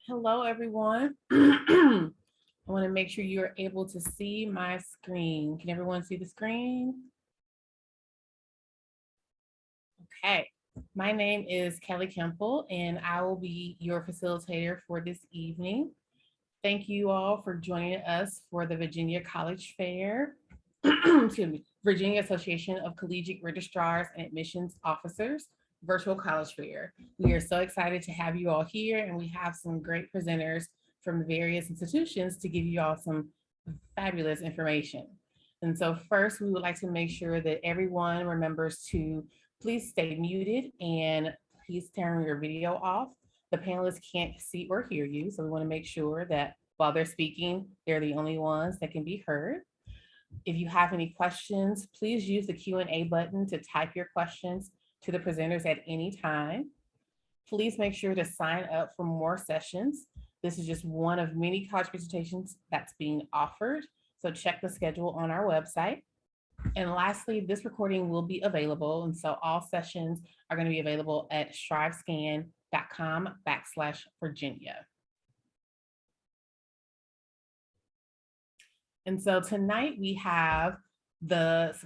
Hello, everyone. I want to make sure you're able to see my screen. Can everyone see the screen? Okay. My name is Kelly Kemple, and I will be your facilitator for this evening. Thank you all for joining us for the Virginia College Fair, excuse me, Virginia Association of Collegiate Registrars and Admissions Officers Virtual College Fair. We are so excited to have you all here, and we have some great presenters from various institutions to give you all some fabulous information. And so first, we would like to make sure that everyone remembers to please stay muted and please turn your video off. The panelists can't see or hear you, so we want to make sure that while they're speaking, they're the only ones that can be heard. If you have any questions, please use the Q&A button to type your questions to the presenters at any time. Please make sure to sign up for more sessions. This is just one of many college presentations that's being offered. So check the schedule on our website. And lastly, this recording will be available. And so all sessions are going to be available at strivescan.com/Virginia. And so tonight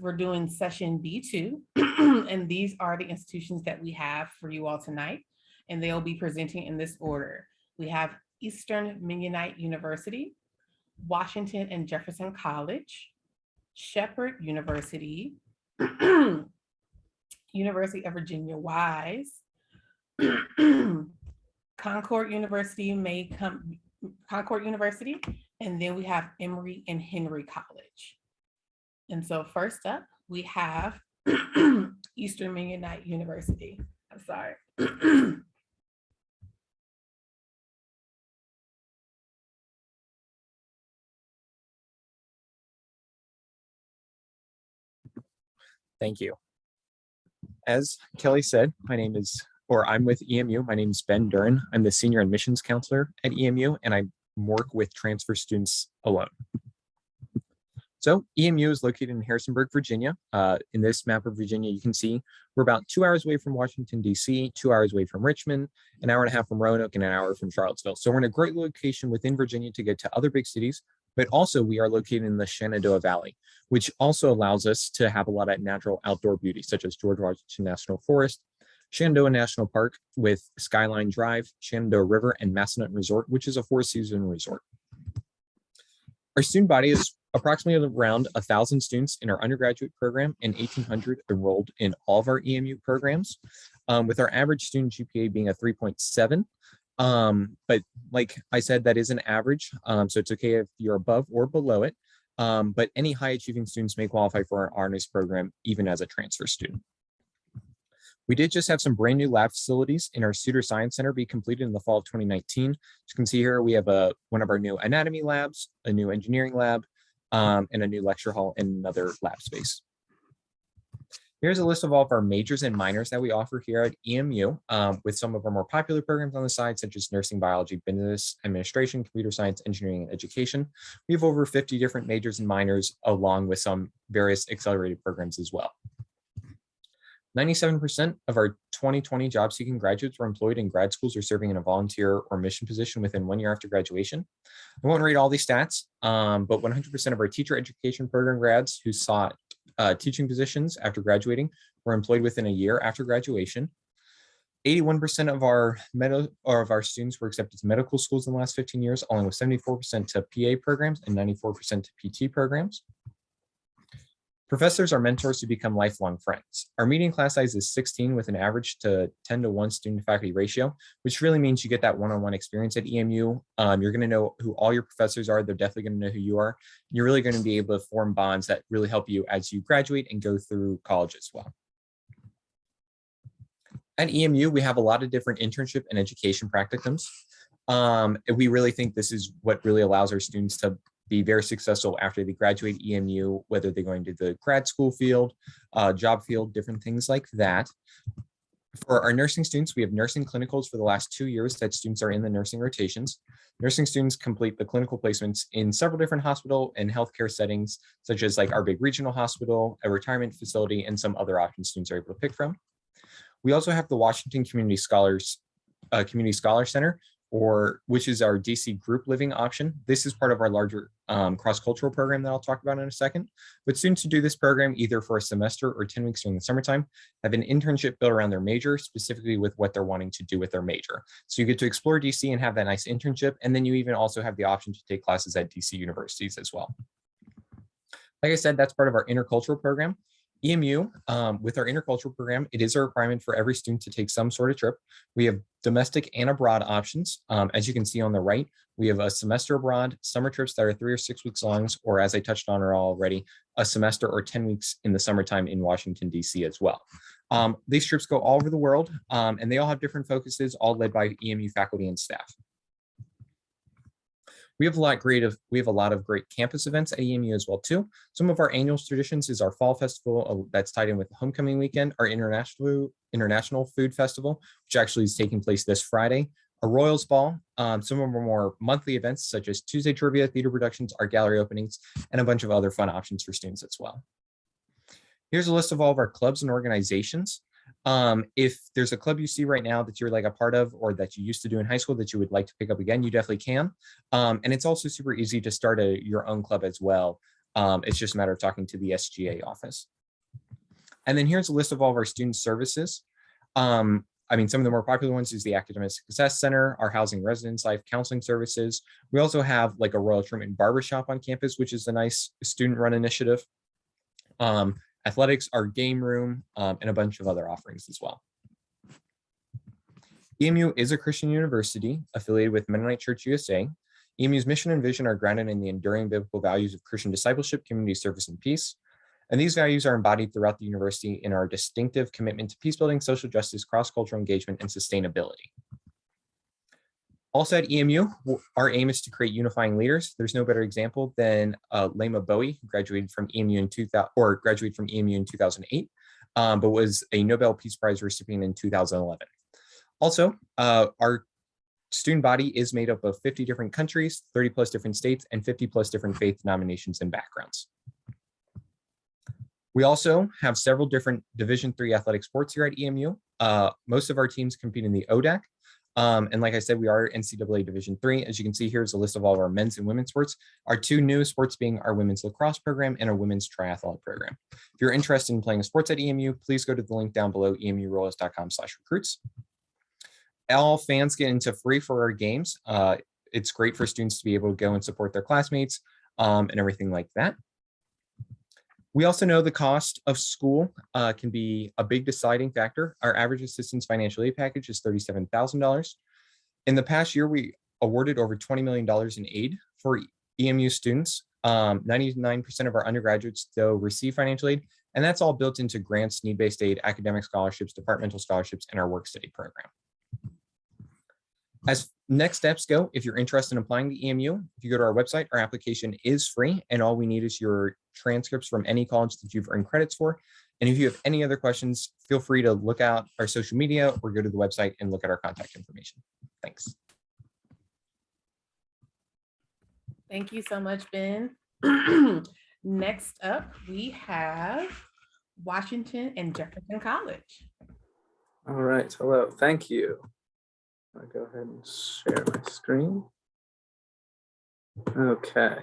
we're doing session B2, and these are the institutions that we have for you all tonight, and they'll be presenting in this order. We have Eastern Mennonite University, Washington and Jefferson College, Shepherd University, University of Virginia Wise, Concord University, and then we have Emory and Henry College. And so first up, we have Eastern Mennonite University. I'm sorry. Thank you. As Kelly said, I'm with EMU. My name is Ben Duran. I'm the Senior Admissions Counselor at EMU, and I work with transfer students alone. So EMU is located in Harrisonburg, Virginia. In this map of Virginia, you can see we're about 2 hours away from Washington, D.C., 2 hours away from Richmond, an hour and a half from Roanoke, and an hour from Charlottesville. So we're in a great location within Virginia to get to other big cities, but also we are located in the Shenandoah Valley, which also allows us to have a lot of natural outdoor beauty, such as George Washington National Forest, Shenandoah National Park with Skyline Drive, Shenandoah River, and Massanutten Resort, which is a 4-season resort. Our student body is approximately around 1,000 students in our undergraduate program and 1,800 enrolled in all of our EMU programs, with our average student GPA being a 3.7. But like I said, that is an average, so it's okay if you're above or below it, but any high achieving students may qualify for our honors program, even as a transfer student. We did just have some brand new lab facilities in our Suter Science Center be completed in the fall of 2019. As you can see here, we have one of our new anatomy labs, a new engineering lab, and a new lecture hall and another lab space. Here's a list of all of our majors and minors that we offer here at EMU, with some of our more popular programs on the side, such as nursing, biology, business administration, computer science, engineering, and education. We have over 50 different majors and minors, along with some various accelerated programs as well. 97% of our 2020 job-seeking graduates were employed in grad schools or serving in a volunteer or mission position within 1 year after graduation. I won't read all these stats, but 100% of our teacher education program grads who sought teaching positions after graduating were employed within a year after graduation. 81% of our students were accepted to medical schools in the last 15 years, along with 74% to PA programs and 94% to PT programs. Professors are mentors who become lifelong friends. Our median class size is 16 with an average to 10-to-1 student faculty ratio, which really means you get that one-on-one experience at EMU. You're going to know who all your professors are. They're definitely going to know who you are. You're really going to be able to form bonds that really help you as you graduate and go through college as well. At EMU, we have a lot of different internship and education practicums. We really think this is what really allows our students to be very successful after they graduate EMU, whether they're going to the grad school field, job field, different things like that. For our nursing students, we have nursing clinicals for the last 2 years that students are in the nursing rotations. Nursing students complete the clinical placements in several different hospital and healthcare settings, such as like our big regional hospital, a retirement facility, and some other options students are able to pick from. We also have the Washington Community Scholar Center, or which is our DC group living option. This is part of our larger cross-cultural program that I'll talk about in a second. But students who do this program either for a semester or 10 weeks during the summertime have an internship built around their major, specifically with what they're wanting to do with their major. So you get to explore DC and have that nice internship. And then you even also have the option to take classes at DC universities as well. Like I said, that's part of our intercultural program. EMU, with our intercultural program, it is a requirement for every student to take some sort of trip. We have domestic and abroad options. As you can see on the right, we have a semester abroad, summer trips that are 3 or 6 weeks long, or as I touched on already, a semester or 10 weeks in the summertime in Washington, DC as well. These trips go all over the world, and they all have different focuses, all led by EMU faculty and staff. We have a lot of great campus events at EMU as well too. Some of our annual traditions is our fall festival that's tied in with the homecoming weekend, our international food festival, which actually is taking place this Friday, a Royals Ball, some of our more monthly events such as Tuesday Trivia, theater productions, art gallery openings, and a bunch of other fun options for students as well. Here's a list of all of our clubs and organizations. If there's a club you see right now that you're like a part of or that you used to do in high school that you would like to pick up again, you definitely can. And it's also super easy to start your own club as well. It's just a matter of talking to the SGA office. And then here's a list of all of our student services. Some of the more popular ones is the Academic Success Center, our Housing Residence Life Counseling Services. We also have like a Royal Truman Barbershop on campus, which is a nice student-run initiative. Athletics, our game room, and a bunch of other offerings as well. EMU is a Christian university affiliated with Mennonite Church USA. EMU's mission and vision are grounded in the enduring biblical values of Christian discipleship, community service, and peace. And these values are embodied throughout the university in our distinctive commitment to peace building, social justice, cross-cultural engagement, and sustainability. Also at EMU, our aim is to create unifying leaders. There's no better example than Lema Bowie, who graduated from EMU in 2008, but was a Nobel Peace Prize recipient in 2011. Also, our student body is made up of 50 different countries, 30 plus different states, and 50 plus different faith denominations and backgrounds. We also have several different Division III athletic sports here at EMU. Most of our teams compete in the ODAC. And like I said, we are NCAA Division III. As you can see, here's a list of all of our men's and women's sports. Our two newest sports being our women's lacrosse program and our women's triathlon program. If you're interested in playing sports at EMU, please go to the link down below, emuroyals.com/recruits. All fans get into free for our games. It's great for students to be able to go and support their classmates and everything like that. We also know the cost of school can be a big deciding factor. Our average assistance financial aid package is $37,000. In the past year, we awarded over $20 million in aid for EMU students. 99% of our undergraduates, though, receive financial aid, and that's all built into grants, need-based aid, academic scholarships, departmental scholarships, and our work-study program. As next steps go, if you're interested in applying to EMU, if you go to our website, our application is free, and all we need is your transcripts from any college that you've earned credits for. And if you have any other questions, feel free to look out our social media or go to the website and look at our contact information. Thanks. Thank you so much, Ben. Next up, we have Washington and Jefferson College. All right, hello, thank you. I'll go ahead and share my screen. Okay.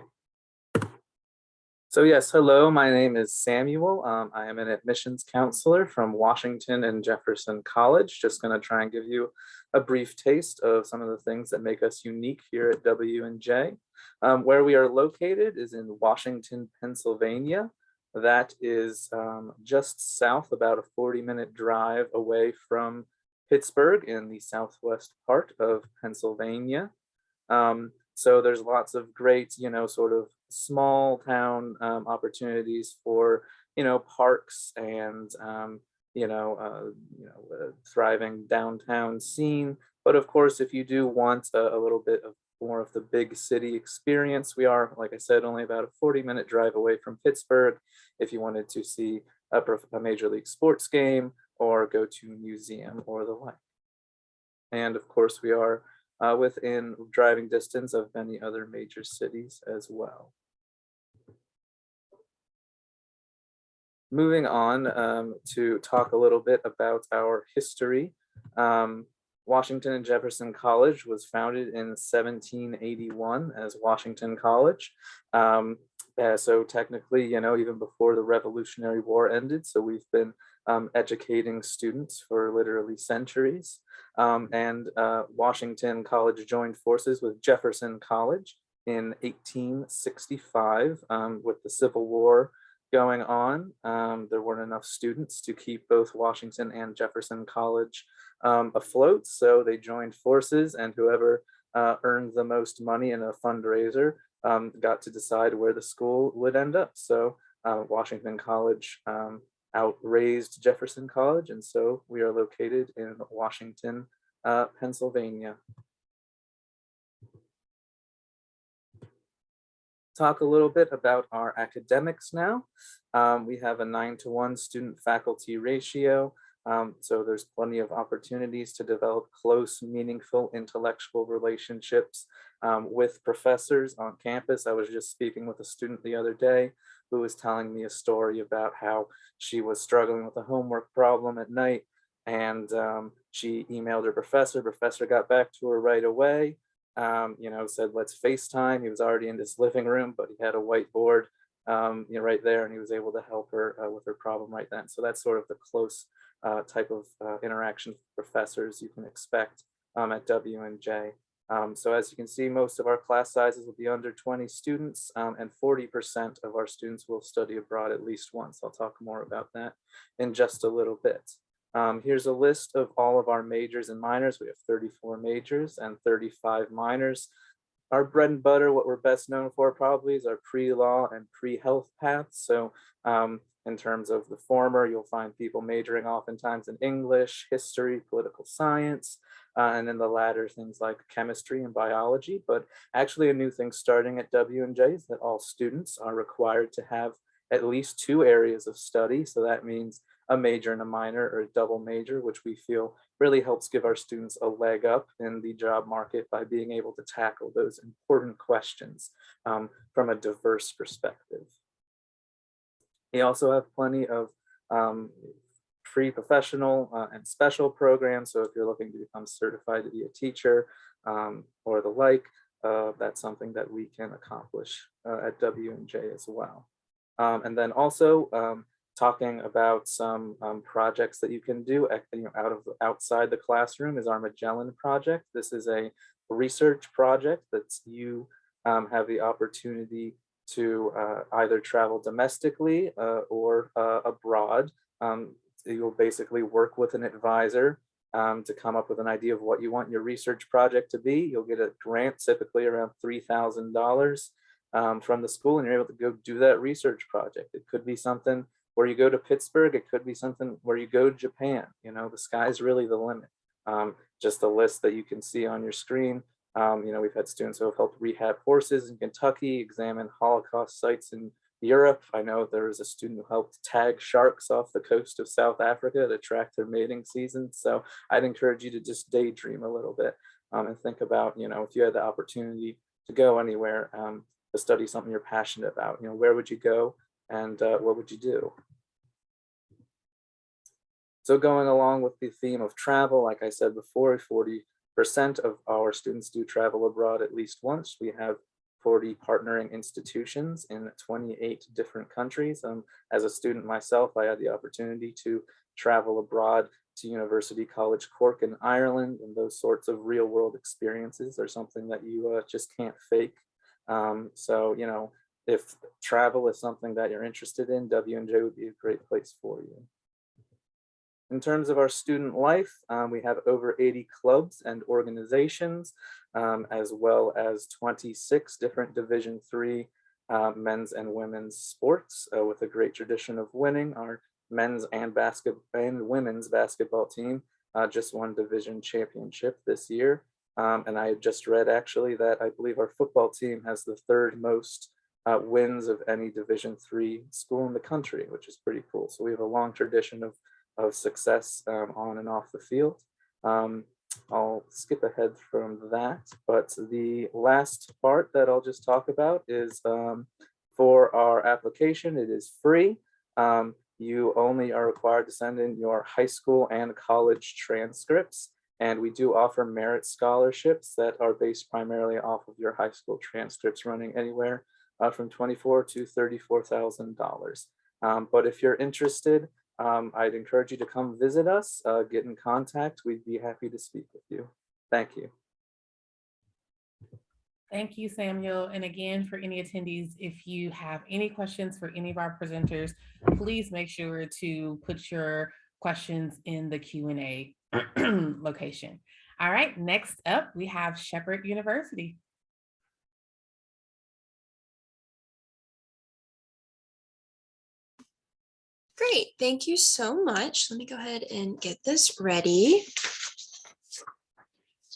So yes, hello, my name is Samuel. I am an admissions counselor from Washington and Jefferson College. Just gonna try and give you a brief taste of some of the things that make us unique here at W&J. Where we are located is in Washington, Pennsylvania. That is just south, about a 40-minute drive away from Pittsburgh in the southwest part of Pennsylvania. So there's lots of great, sort of small town opportunities for, parks and, thriving downtown scene. But of course, if you do want a little bit of more of the big city experience, we are, like I said, only about a 40-minute drive away from Pittsburgh. If you wanted to see a major league sports game or go to a museum or the like. And of course, we are within driving distance of many other major cities as well. Moving on to talk a little bit about our history. Washington and Jefferson College was founded in 1781 as Washington College. So technically, even before the Revolutionary War ended, so we've been educating students for literally centuries. And Washington College joined forces with Jefferson College in 1865 with the Civil War going on. There weren't enough students to keep both Washington and Jefferson College afloat, so they joined forces, and whoever earned the most money in a fundraiser got to decide where the school would end up. So Washington College outraised Jefferson College, and so we are located in Washington, Pennsylvania. Talk a little bit about our academics now. We have a 9-to-1 student-faculty ratio, so there's plenty of opportunities to develop close, meaningful intellectual relationships with professors on campus. I was just speaking with a student the other day who was telling me a story about how she was struggling with a homework problem at night, and she emailed her professor. Professor got back to her right away. Said, let's FaceTime. He was already in his living room, but he had a whiteboard, right there, and he was able to help her with her problem right then. So that's sort of the close type of interaction with professors you can expect at W&J. So as you can see, most of our class sizes will be under 20 students, and 40% of our students will study abroad at least once. I'll talk more about that in just a little bit. Here's a list of all of our majors and minors. We have 34 majors and 35 minors. Our bread and butter, what we're best known for probably, is our pre-law and pre-health paths. So in terms of the former, you'll find people majoring oftentimes in English, history, political science, and in the latter, things like chemistry and biology. But actually a new thing starting at W&J is that all students are required to have at least 2 areas of study. So that means a major and a minor, or a double major, which we feel really helps give our students a leg up in the job market by being able to tackle those important questions from a diverse perspective. We also have plenty of pre-professional and special programs. So if you're looking to become certified to be a teacher or the like, that's something that we can accomplish at W&J as well. And then also talking about some projects that you can do outside the classroom is our Magellan Project. This is a research project that you have the opportunity to either travel domestically or abroad. You'll basically work with an advisor to come up with an idea of what you want your research project to be. You'll get a grant, typically around $3,000 from the school, and you're able to go do that research project. It could be something where you go to Pittsburgh, it could be something where you go to Japan. The sky's really the limit. Just a list that you can see on your screen. We've had students who have helped rehab horses in Kentucky, examine Holocaust sites in Europe. I know there was a student who helped tag sharks off the coast of South Africa to track their mating season. So I'd encourage you to just daydream a little bit and think about, if you had the opportunity to go anywhere to study something you're passionate about, where would you go and what would you do? So going along with the theme of travel, like I said before, 40% of our students do travel abroad at least once. We have 40 partnering institutions in 28 different countries. As a student myself, I had the opportunity to travel abroad to University College Cork in Ireland, and those sorts of real world experiences are something that you just can't fake. So, if travel is something that you're interested in, W&J would be a great place for you. In terms of our student life, we have over 80 clubs and organizations, as well as 26 different Division III men's and women's sports with a great tradition of winning. Our men's and women's basketball team just won division championship this year. And I just read actually that I believe our football team has the 3rd most wins of any Division III school in the country, which is pretty cool. So we have a long tradition of success on and off the field. I'll skip ahead from that, but the last part that I'll just talk about is for our application. It is free. You only are required to send in your high school and college transcripts. And we do offer merit scholarships that are based primarily off of your high school transcripts, running anywhere from $24,000 to $34,000. But if you're interested, I'd encourage you to come visit us, get in contact. We'd be happy to speak with you. Thank you. Thank you, Samuel. And again, for any attendees, if you have any questions for any of our presenters, please make sure to put your questions in the Q&A location. All right, next up, we have Shepherd University. Great, thank you so much. Let me go ahead and get this ready.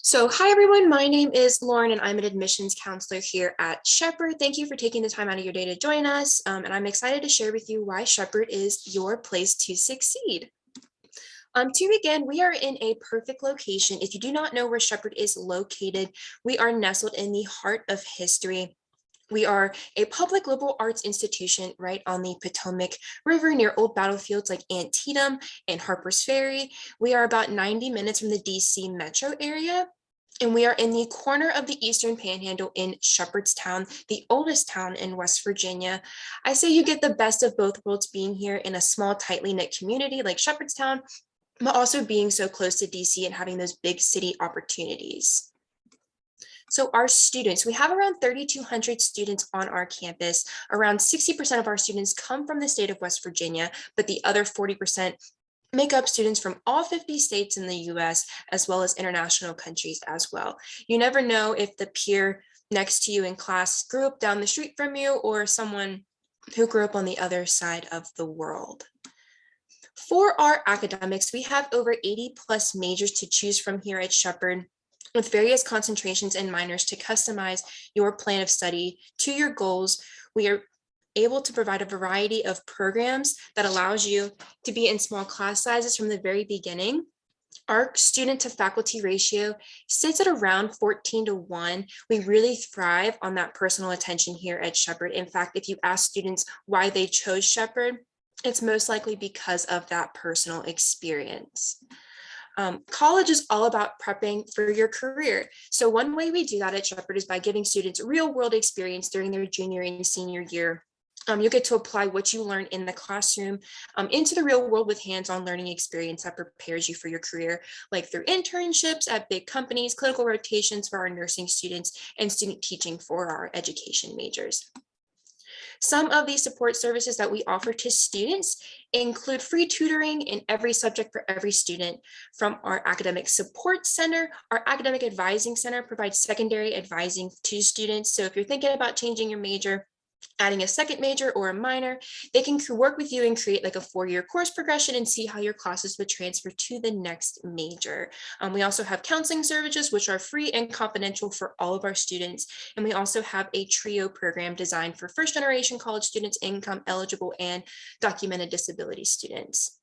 So hi everyone, my name is Lauren and I'm an admissions counselor here at Shepherd. Thank you for taking the time out of your day to join us. And I'm excited to share with you why Shepherd is your place to succeed. To begin, we are in a perfect location. If you do not know where Shepherd is located, we are nestled in the heart of history. We are a public liberal arts institution right on the Potomac River near old battlefields like Antietam and Harper's Ferry. We are about 90 minutes from the DC metro area. And we are in the corner of the Eastern Panhandle in Shepherdstown, the oldest town in West Virginia. I say you get the best of both worlds being here in a small, tightly knit community like Shepherdstown, but also being so close to DC and having those big city opportunities. So our students, we have around 3,200 students on our campus. Around 60% of our students come from the state of West Virginia, but the other 40% make up students from all 50 states in the US, as well as international countries as well. You never know if the peer next to you in class grew up down the street from you or someone who grew up on the other side of the world. For our academics, we have over 80 plus majors to choose from here at Shepherd, with various concentrations and minors to customize your plan of study to your goals. We are able to provide a variety of programs that allows you to be in small class sizes from the very beginning. Our student to faculty ratio sits at around 14:1. We really thrive on that personal attention here at Shepherd. In fact, if you ask students why they chose Shepherd, it's most likely because of that personal experience. College is all about prepping for your career. So one way we do that at Shepherd is by giving students real world experience during their junior and senior year. You get to apply what you learn in the classroom into the real world with hands-on learning experience that prepares you for your career, like through internships at big companies, clinical rotations for our nursing students, and student teaching for our education majors. Some of these support services that we offer to students include free tutoring in every subject for every student. From our academic support center, our academic advising center provides secondary advising to students. So if you're thinking about changing your major, adding a second major or a minor, they can work with you and create like a 4-year course progression and see how your classes would transfer to the next major. We also have counseling services, which are free and confidential for all of our students. And we also have a TRIO program designed for first generation college students, income eligible, and documented disability students.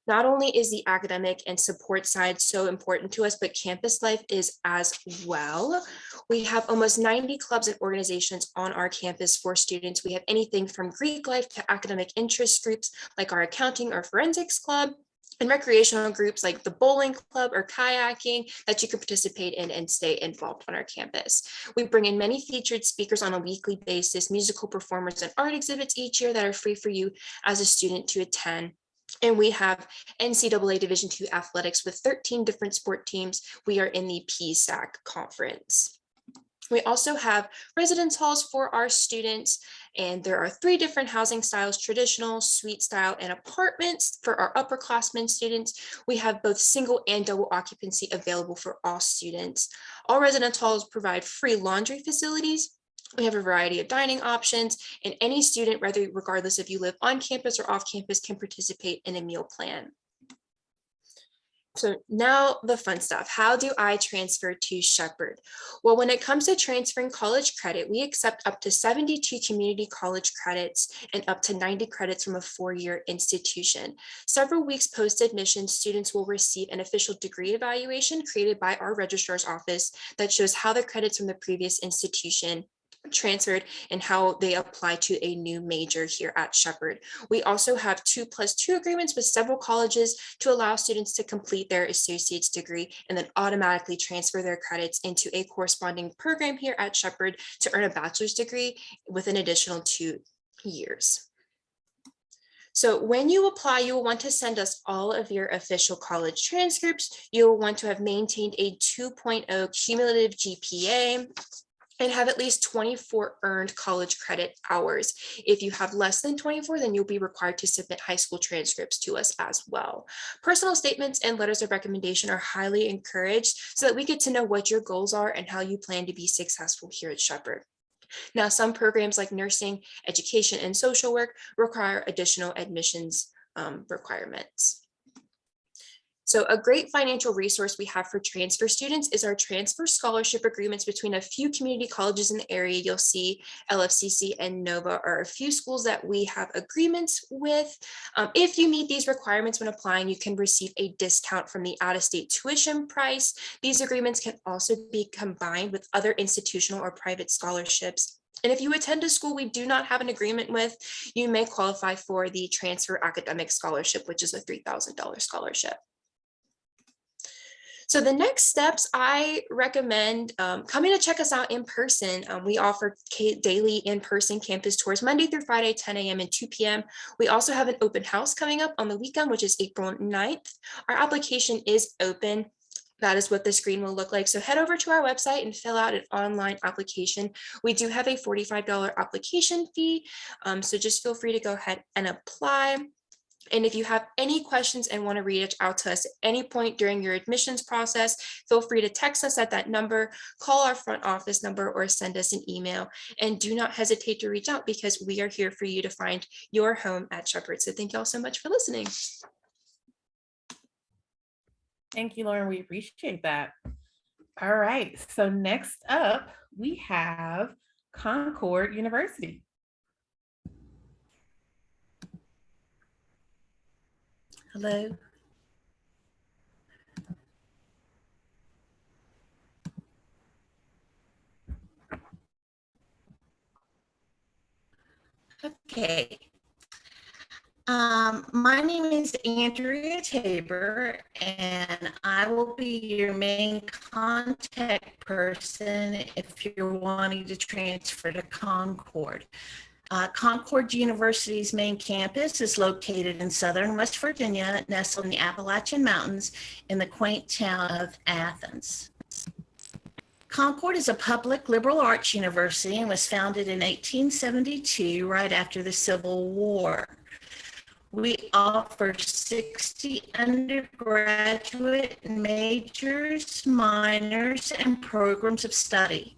Not only is the academic and support side so important to us, but campus life is as well. We have almost 90 clubs and organizations on our campus for students. We have anything from Greek life to academic interest groups like our accounting or forensics club, and recreational groups like the bowling club or kayaking that you can participate in and stay involved on our campus. We bring in many featured speakers on a weekly basis, musical performers and art exhibits each year that are free for you as a student to attend. And we have NCAA Division II athletics with 13 different sport teams. We are in the PSAC conference. We also have residence halls for our students, and there are 3 different housing styles: traditional, suite style, and apartments for our upperclassmen students. We have both single and double occupancy available for all students. All residence halls provide free laundry facilities. We have a variety of dining options, and any student, regardless if you live on campus or off campus, can participate in a meal plan. So now the fun stuff. How do I transfer to Shepherd? Well, when it comes to transferring college credit, we accept up to 72 community college credits and up to 90 credits from a 4-year institution. Several weeks post-admission, students will receive an official degree evaluation created by our registrar's office that shows how the credits from the previous institution transferred and how they apply to a new major here at Shepherd. We also have 2+2 agreements with several colleges to allow students to complete their associate's degree and then automatically transfer their credits into a corresponding program here at Shepherd to earn a bachelor's degree with an additional 2 years. So when you apply, you will want to send us all of your official college transcripts. You will want to have maintained a 2.0 cumulative GPA and have at least 24 earned college credit hours. If you have less than 24, then you'll be required to submit high school transcripts to us as well. Personal statements and letters of recommendation are highly encouraged so that we get to know what your goals are and how you plan to be successful here at Shepherd. Now, some programs like nursing, education, and social work require additional admissions requirements. So a great financial resource we have for transfer students is our transfer scholarship agreements between a few community colleges in the area. You'll see LFCC and NOVA are a few schools that we have agreements with. If you meet these requirements when applying, you can receive a discount from the out-of-state tuition price. These agreements can also be combined with other institutional or private scholarships. And if you attend a school we do not have an agreement with, you may qualify for the transfer academic scholarship, which is a $3,000 scholarship. So the next steps, I recommend coming to check us out in person. We offer daily in-person campus tours Monday through Friday, 10 a.m. and 2 p.m. We also have an open house coming up on the weekend, which is April 9th. Our application is open. That is what the screen will look like. So head over to our website and fill out an online application. We do have a $45 application fee. So just feel free to go ahead and apply. And if you have any questions and want to reach out to us at any point during your admissions process, feel free to text us at that number, call our front office number, or send us an email. And do not hesitate to reach out because we are here for you to find your home at Shepherd. So thank you all so much for listening. Thank you, Lauren. We appreciate that. All right. So next up, we have Concord University. Hello. Okay. My name is Andrea Tabor, and I will be your main contact person if you're wanting to transfer to Concord. Concord University's main campus is located in southern West Virginia, nestled in the Appalachian Mountains in the quaint town of Athens. Concord is a public liberal arts university and was founded in 1872, right after the Civil War. We offer 60 undergraduate majors, minors, and programs of study.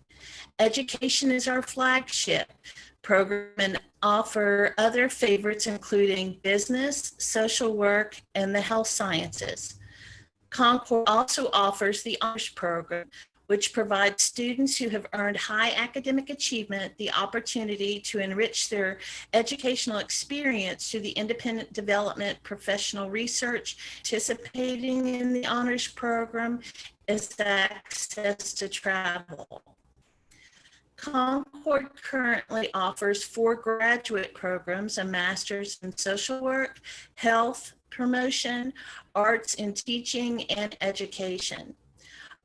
Education is our flagship program and offer other favorites, including business, social work, and the health sciences. Concord also offers the honors program, which provides students who have earned high academic achievement the opportunity to enrich their educational experience through the independent development, professional research. Participating in the honors program is access to travel. Concord currently offers 4 graduate programs, a master's in social work, health promotion, arts in teaching, and education.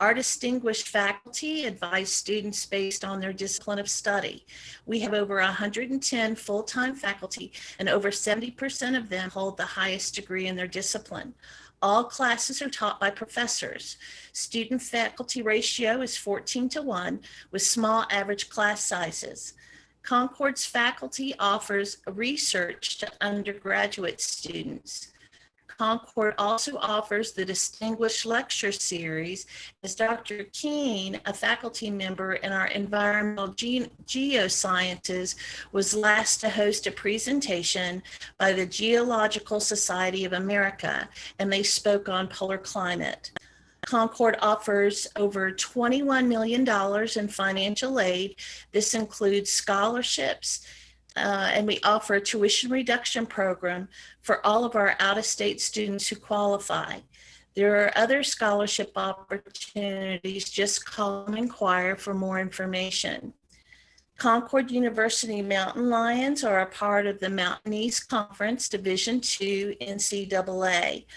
Our distinguished faculty advise students based on their discipline of study. We have over 110 full-time faculty, and over 70% of them hold the highest degree in their discipline. All classes are taught by professors. Student-faculty ratio is 14:1 with small average class sizes. Concord's faculty offers research to undergraduate students. Concord also offers the Distinguished Lecture Series, as Dr. Keene, a faculty member in our Environmental Geosciences, was last to host a presentation by the Geological Society of America, and they spoke on polar climate. Concord offers over $21 million in financial aid. This includes scholarships, and we offer a tuition reduction program for all of our out-of-state students who qualify. There are other scholarship opportunities. Just call and inquire for more information. Concord University Mountain Lions are a part of the Mountain East Conference Division II NCAA,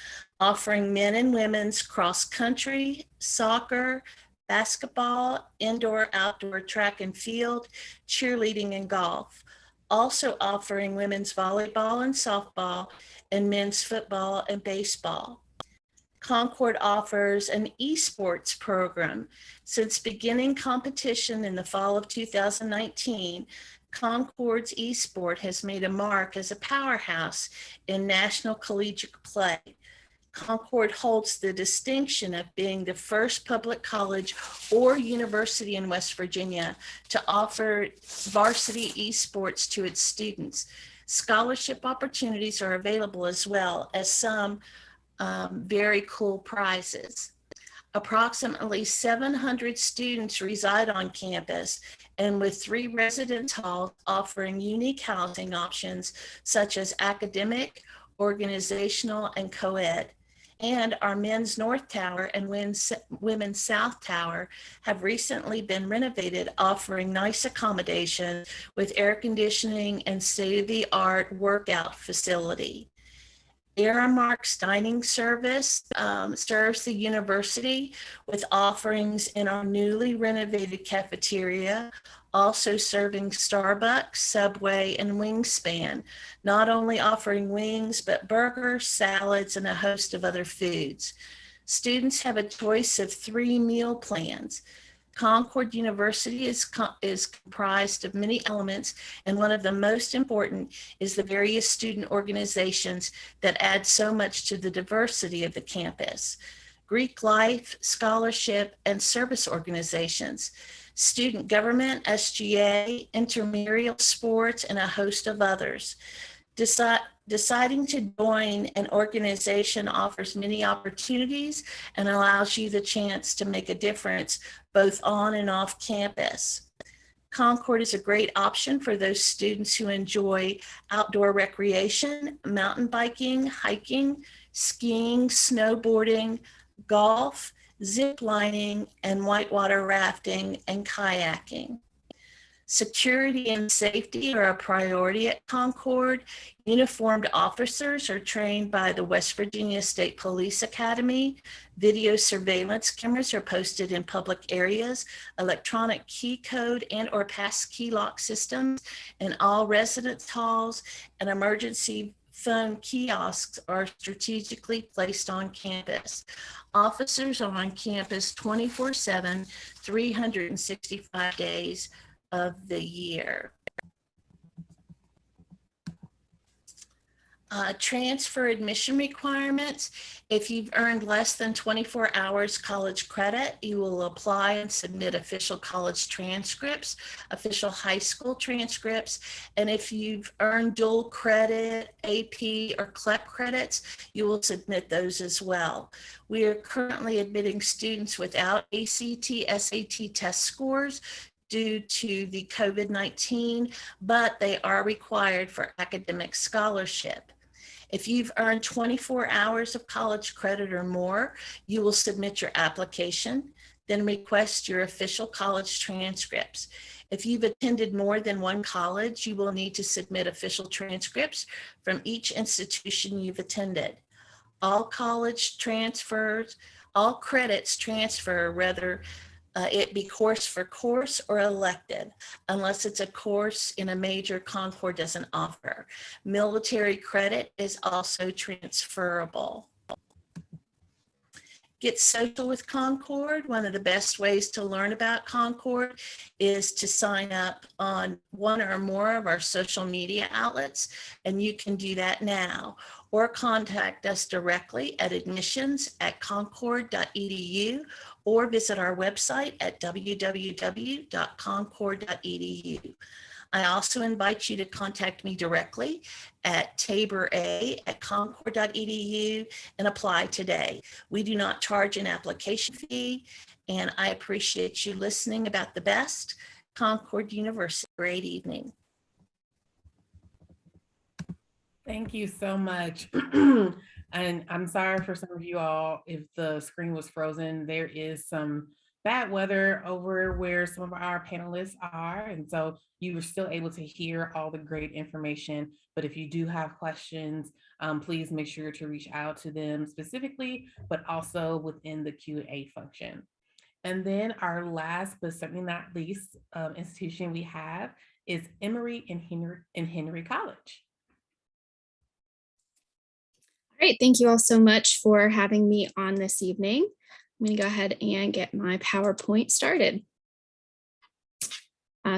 offering men and women's cross-country, soccer, basketball, indoor, outdoor track and field, cheerleading, and golf. Also offering women's volleyball and softball, and men's football and baseball. Concord offers an esports program. Since beginning competition in the fall of 2019, Concord's esport has made a mark as a powerhouse in national collegiate play. Concord holds the distinction of being the first public college or university in West Virginia to offer varsity esports to its students. Scholarship opportunities are available as well as some very cool prizes. Approximately 700 students reside on campus, and with 3 residence halls offering unique housing options such as academic, organizational, and co-ed. And our men's North Tower and women's South Tower have recently been renovated, offering nice accommodation with air conditioning and state-of-the-art workout facility. Aramark's dining service serves the university with offerings in our newly renovated cafeteria, also serving Starbucks, Subway, and Wingspan, not only offering wings, but burgers, salads, and a host of other foods. Students have a choice of 3 meal plans. Concord University is comprised of many elements, and one of the most important is the various student organizations that add so much to the diversity of the campus. Greek life, scholarship, and service organizations, student government, SGA, intramural sports, and a host of others. Deciding to join an organization offers many opportunities and allows you the chance to make a difference both on and off campus. Concord is a great option for those students who enjoy outdoor recreation, mountain biking, hiking, skiing, snowboarding, golf, zip lining, and whitewater rafting and kayaking. Security and safety are a priority at Concord. Uniformed officers are trained by the West Virginia State Police Academy. Video surveillance cameras are posted in public areas. Electronic key code and or pass key lock systems in all residence halls, and emergency phone kiosks are strategically placed on campus. Officers are on campus 24/7, 365 days of the year. Transfer admission requirements. If you've earned less than 24 hours college credit, you will apply and submit official college transcripts, official high school transcripts, and if you've earned dual credit, AP, or CLEP credits, you will submit those as well. We are currently admitting students without ACT, SAT test scores due to the COVID-19, but they are required for academic scholarship. If you've earned 24 hours of college credit or more, you will submit your application, then request your official college transcripts. If you've attended more than one college, you will need to submit official transcripts from each institution you've attended. All college transfers, all credits transfer, whether it be course for course or elective, unless it's a course in a major Concord doesn't offer. Military credit is also transferable. Get social with Concord. One of the best ways to learn about Concord is to sign up on one or more of our social media outlets, and you can do that now, or contact us directly at admissions@concord.edu, or visit our website at www.concord.edu. I also invite you to contact me directly at tabora@concord.edu and apply today. We do not charge an application fee, and I appreciate you listening about the best. Concord University. Great evening. Thank you so much. And I'm sorry for some of you all if the screen was frozen. There is some bad weather over where some of our panelists are. And so you were still able to hear all the great information. But if you do have questions, please make sure to reach out to them specifically, but also within the Q&A function. And then our last, but certainly not least, institution we have is Emory and Henry College. Great, thank you all so much for having me on this evening. I'm going to go ahead and get my PowerPoint started.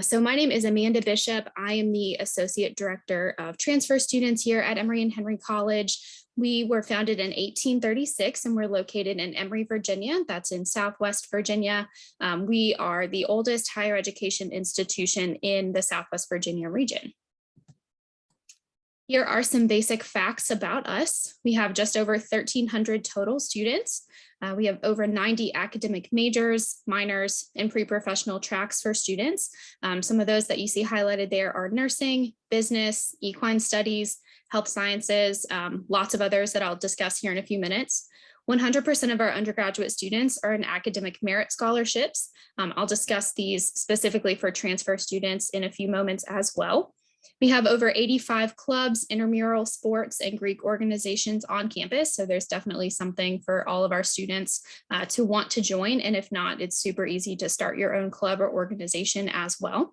So my name is Amanda Bishop. I am the Associate Director of Transfer Students here at Emory and Henry College. We were founded in 1836 and we're located in Emory, Virginia. That's in Southwest Virginia. We are the oldest higher education institution in the Southwest Virginia region. Here are some basic facts about us. We have just over 1,300 total students. We have over 90 academic majors, minors, and pre-professional tracks for students. Some of those that you see highlighted there are nursing, business, equine studies, health sciences, lots of others that I'll discuss here in a few minutes. 100% of our undergraduate students are in academic merit scholarships. I'll discuss these specifically for transfer students in a few moments as well. We have over 85 clubs, intramural sports, and Greek organizations on campus. So there's definitely something for all of our students to want to join. And if not, it's super easy to start your own club or organization as well.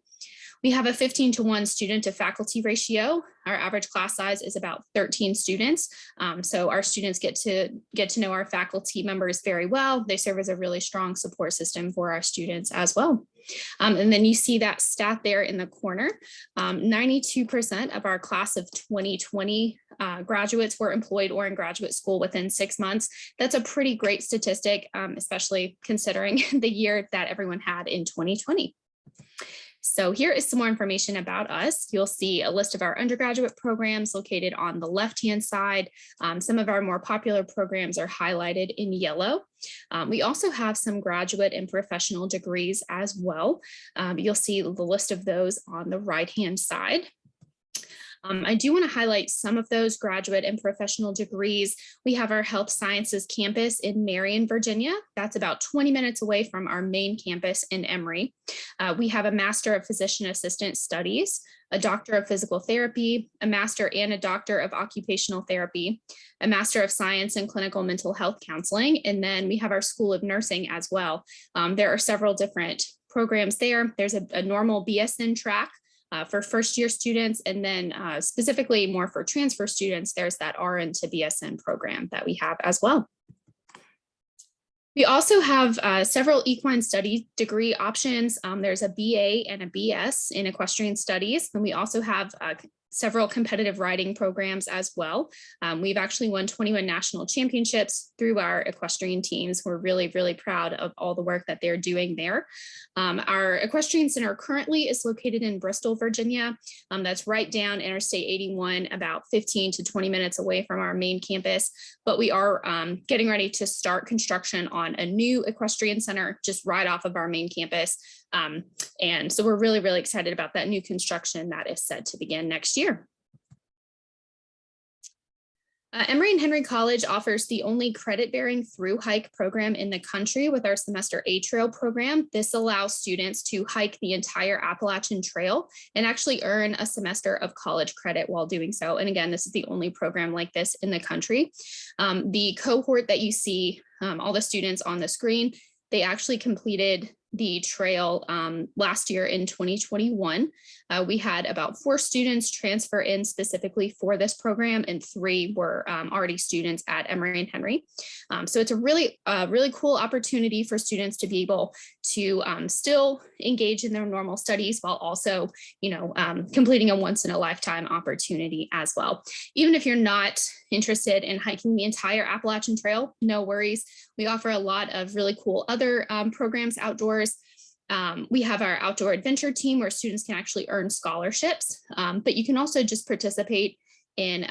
We have a 15-to-1 student to faculty ratio. Our average class size is about 13 students. So our students get to know our faculty members very well. They serve as a really strong support system for our students as well. And then you see that stat there in the corner. 92% of our class of 2020 graduates were employed or in graduate school within 6 months. That's a pretty great statistic, especially considering the year that everyone had in 2020. So here is some more information about us. You'll see a list of our undergraduate programs located on the left-hand side. Some of our more popular programs are highlighted in yellow. We also have some graduate and professional degrees as well. You'll see the list of those on the right-hand side. I do want to highlight some of those graduate and professional degrees. We have our health sciences campus in Marion, Virginia. That's about 20 minutes away from our main campus in Emory. We have a Master of Physician Assistant Studies, a Doctor of Physical Therapy, a Master and a Doctor of Occupational Therapy, a Master of Science in Clinical Mental Health Counseling, and then we have our School of Nursing as well. There are several different programs there. There's a normal BSN track for first-year students, and then specifically more for transfer students, there's that RN to BSN program that we have as well. We also have several equine study degree options. There's a BA and a BS in equestrian studies, and we also have several competitive riding programs as well. We've actually won 21 national championships through our equestrian teams. We're really, really proud of all the work that they're doing there. Our equestrian center currently is located in Bristol, Virginia. That's right down Interstate 81, about 15 to 20 minutes away from our main campus. But we are getting ready to start construction on a new equestrian center just right off of our main campus. And so we're really, really excited about that new construction that is set to begin next year. Emory and Henry College offers the only credit-bearing through hike program in the country with our semester A Trail program. This allows students to hike the entire Appalachian Trail and actually earn a semester of college credit while doing so. And again, this is the only program like this in the country. The cohort that you see, all the students on the screen, they actually completed the trail last year in 2021. We had about 4 students transfer in specifically for this program, and 3 were already students at Emory and Henry. So it's a really cool opportunity for students to be able to still engage in their normal studies while also, completing a once-in-a-lifetime opportunity as well. Even if you're not interested in hiking the entire Appalachian Trail, no worries. We offer a lot of really cool other programs outdoors. We have our outdoor adventure team where students can actually earn scholarships, but you can also just participate in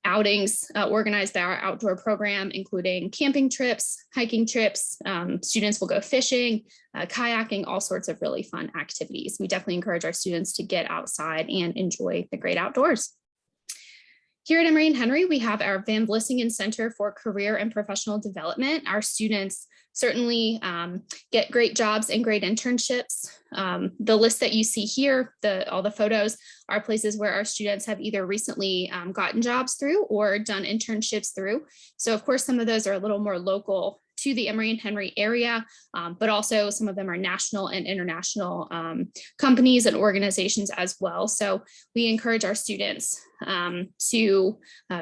outings organized by our outdoor program, including camping trips, hiking trips. Students will go fishing, kayaking, all sorts of really fun activities. We definitely encourage our students to get outside and enjoy the great outdoors. Here at Emory and Henry, we have our Van Vlissingen Center for Career and Professional Development. Our students certainly get great jobs and great internships. The list that you see here, all the photos, are places where our students have either recently gotten jobs through or done internships through. So of course, some of those are a little more local to the Emory and Henry area, but also some of them are national and international companies and organizations as well. So we encourage our students to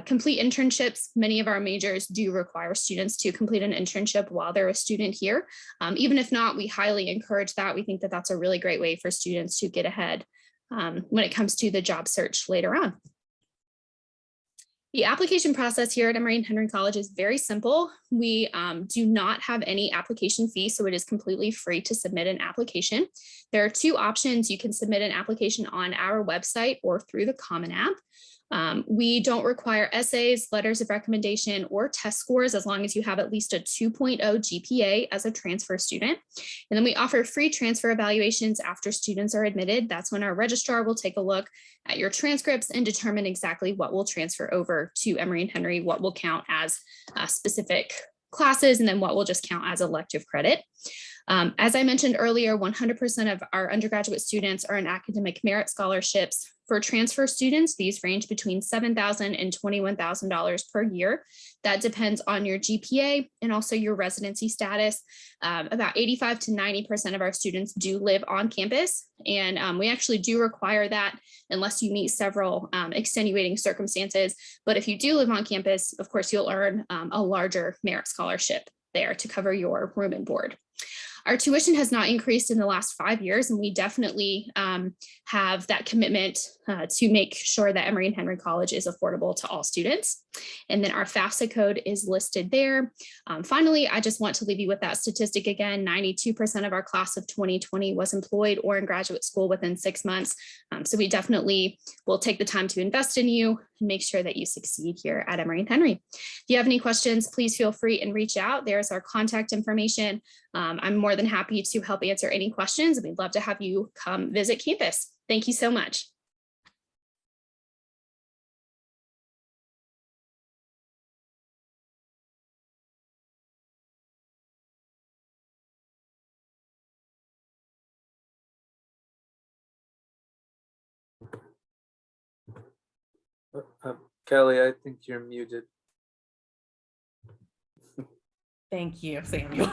complete internships. Many of our majors do require students to complete an internship while they're a student here. Even if not, we highly encourage that. We think that that's a really great way for students to get ahead when it comes to the job search later on. The application process here at Emory and Henry College is very simple. We do not have any application fee, so it is completely free to submit an application. There are two options. You can submit an application on our website or through the Common App. We don't require essays, letters of recommendation, or test scores as long as you have at least a 2.0 GPA as a transfer student. And then we offer free transfer evaluations after students are admitted. That's when our registrar will take a look at your transcripts and determine exactly what will transfer over to Emory and Henry, what will count as specific classes, and then what will just count as elective credit. As I mentioned earlier, 100% of our undergraduate students are in academic merit scholarships. For transfer students, these range between $7,000 and $21,000 per year. That depends on your GPA and also your residency status. About 85 to 90% of our students do live on campus, and we actually do require that unless you meet several extenuating circumstances. But if you do live on campus, of course, you'll earn a larger merit scholarship there to cover your room and board. Our tuition has not increased in the last 5 years, and we definitely have that commitment to make sure that Emory and Henry College is affordable to all students. And then our FAFSA code is listed there. Finally, I just want to leave you with that statistic again. 92% of our class of 2020 was employed or in graduate school within 6 months. So we definitely will take the time to invest in you and make sure that you succeed here at Emory and Henry. If you have any questions, please feel free and reach out. There's our contact information. I'm more than happy to help answer any questions, and we'd love to have you come visit campus. Thank you so much. Kelly, I think you're muted. Thank you, Samuel.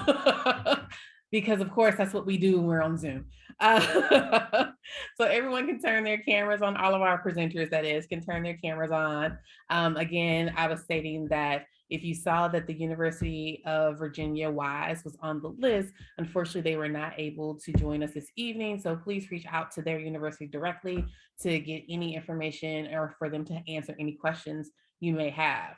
Because of course, that's what we do when we're on Zoom. So everyone can turn their cameras on. All of our presenters, that is, can turn their cameras on. Again, I was stating that if you saw that the University of Virginia WISE was on the list, unfortunately, they were not able to join us this evening. So please reach out to their university directly to get any information or for them to answer any questions you may have.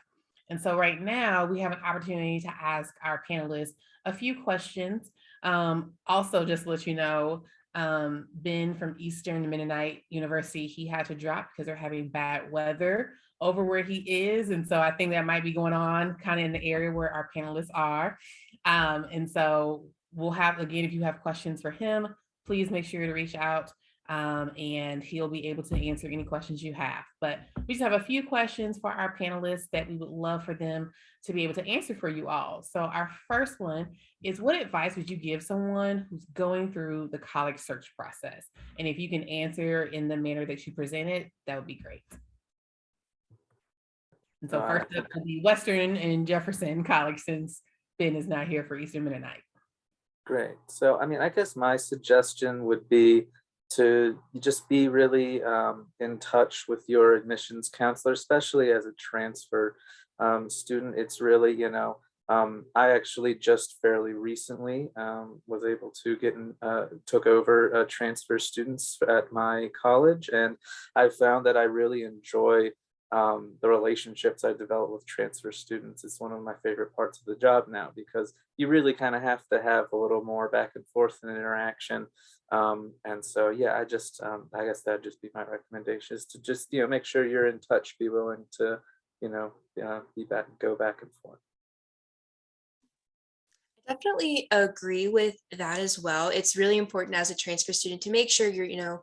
And so right now we have an opportunity to ask our panelists a few questions. Also, just to let you know, Ben from Eastern Mennonite University, he had to drop because they're having bad weather over where he is. And so I think that might be going on kind of in the area where our panelists are. And so we'll have, again, if you have questions for him, please make sure to reach out and he'll be able to answer any questions you have. But we just have a few questions for our panelists that we would love for them to be able to answer for you all. So our first one is, what advice would you give someone who's going through the college search process? And if you can answer in the manner that you presented, that would be great. And so first up will be Western and Jefferson College, since Ben is not here for Eastern Mennonite. Great. So, I mean, I guess my suggestion would be to just be really in touch with your admissions counselor, especially as a transfer student. It's really, you know, I actually just fairly recently was able to get took over transfer students at my college, and I found that I really enjoy the relationships I develop with transfer students. Is one of my favorite parts of the job now, because you really kind of have to have a little more back and forth and interaction. And so, yeah, I just, I guess that'd just be my recommendation, is to just, you know, make sure you're in touch, be willing to, you know, go back and forth. I definitely agree with that as well. It's really important as a transfer student to make sure you're,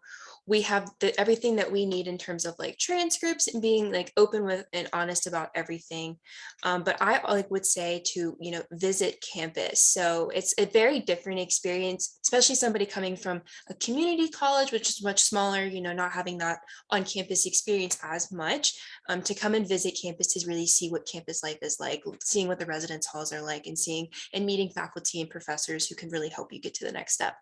we have everything that we need in terms of like transcripts and being like open with and honest about everything. But I like would say to, visit campus. So it's a very different experience, especially somebody coming from a community college, which is much smaller, not having that on campus experience as much. To come and visit campus to really see what campus life is like, seeing what the residence halls are like, and seeing and meeting faculty and professors who can really help you get to the next step.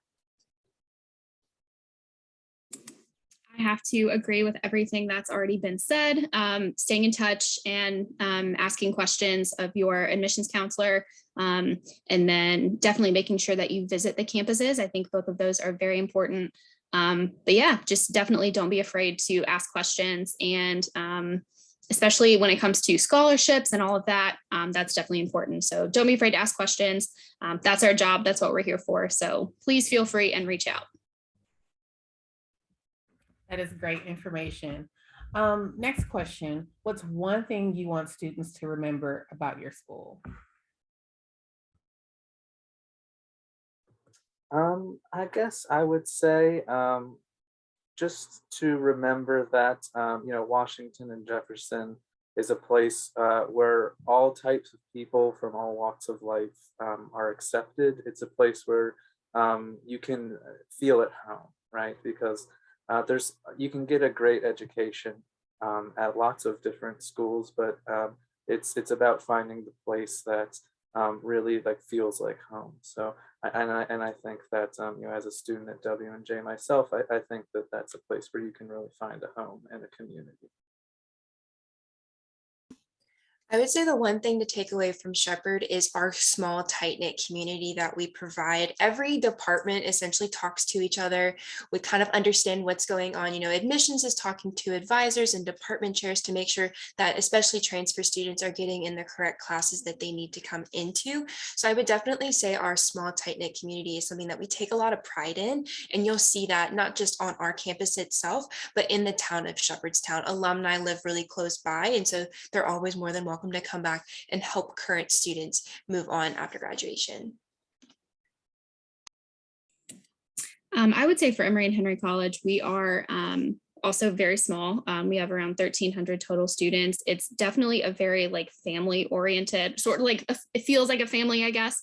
I have to agree with everything that's already been said. Staying in touch and asking questions of your admissions counselor, and then definitely making sure that you visit the campuses. I think both of those are very important. But yeah, just definitely don't be afraid to ask questions, and especially when it comes to scholarships and all of that, that's definitely important. So don't be afraid to ask questions. That's our job. That's what we're here for. So please feel free and reach out. That is great information. Next question. What's one thing you want students to remember about your school? I guess I would say just to remember that Washington and Jefferson is a place where all types of people from all walks of life are accepted. It's a place where you can feel at home, right? Because you can get a great education at lots of different schools, but it's about finding the place that really like feels like home. So I think that as a student at W&J myself, I think that that's a place where you can really find a home and a community. I would say the one thing to take away from Shepherd is our small, tight-knit community that we provide. Every department essentially talks to each other. We kind of understand what's going on. Admissions is talking to advisors and department chairs to make sure that especially transfer students are getting in the correct classes that they need to come into. So I would definitely say our small, tight-knit community is something that we take a lot of pride in. And you'll see that not just on our campus itself, but in the town of Shepherdstown. Alumni live really close by, and so they're always more than welcome to come back and help current students move on after graduation. I would say for Emory and Henry College, we are also very small. We have around 1,300 total students. It's definitely a very like family oriented, sort of like it feels like a family, I guess.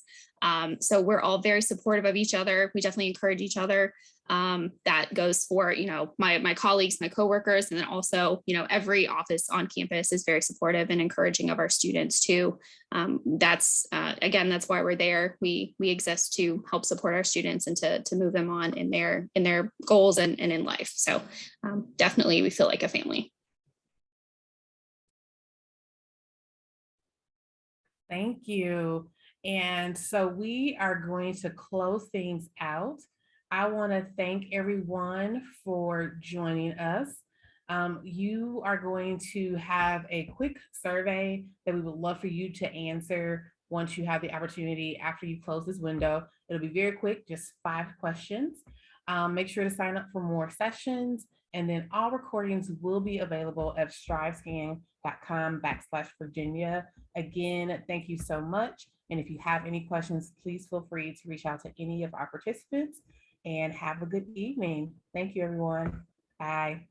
So we're all very supportive of each other. We definitely encourage each other. That goes for, my colleagues, my coworkers, and then also, every office on campus is very supportive and encouraging of our students too. That's why we're there. We exist to help support our students and to move them on in their goals and in life. So definitely we feel like a family. Thank you. And so we are going to close things out. I want to thank everyone for joining us. You are going to have a quick survey that we would love for you to answer once you have the opportunity after you close this window. It'll be very quick, just 5 questions. Make sure to sign up for more sessions, and then all recordings will be available at strivescan.com/Virginia. Again, thank you so much. And if you have any questions, please feel free to reach out to any of our participants, and have a good evening. Thank you, everyone. Bye.